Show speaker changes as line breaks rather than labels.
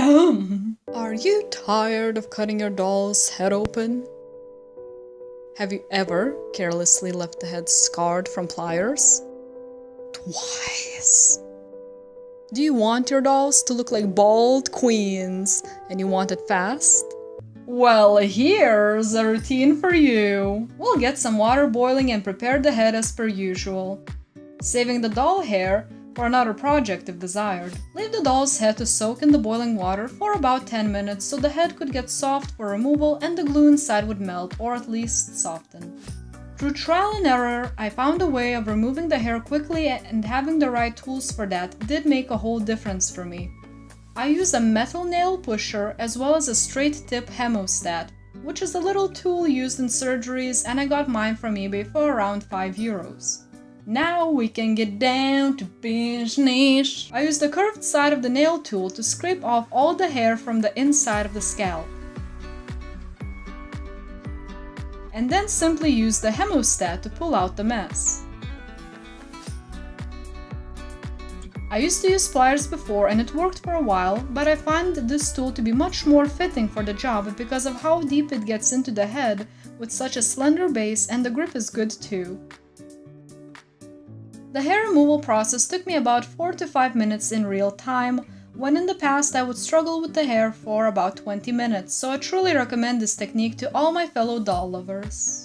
Are you tired of cutting your doll's head open? Have you ever carelessly left the head scarred from pliers? Twice. Do you want your dolls to look like bald queens and you want it fast? Well, here's a routine for you. We'll get some water boiling and prepare the head as per usual, saving the doll hair for another project if desired. Leave the doll's head to soak in the boiling water for about 10 minutes so the head could get soft for removal and the glue inside would melt or at least soften. Through trial and error, I found a way of removing the hair quickly, and having the right tools for that did make a whole difference for me. I use a metal nail pusher as well as a straight tip hemostat, which is a little tool used in surgeries, and I got mine from eBay for around €5. Now we can get down to business. I used the curved side of the nail tool to scrape off all the hair from the inside of the scalp, and then simply use the hemostat to pull out the mess. I used to use pliers before and it worked for a while, but I find this tool to be much more fitting for the job because of how deep it gets into the head with such a slender base, and the grip is good too. The hair removal process took me about 4 to 5 minutes in real time, when in the past I would struggle with the hair for about 20 minutes, so I truly recommend this technique to all my fellow doll lovers.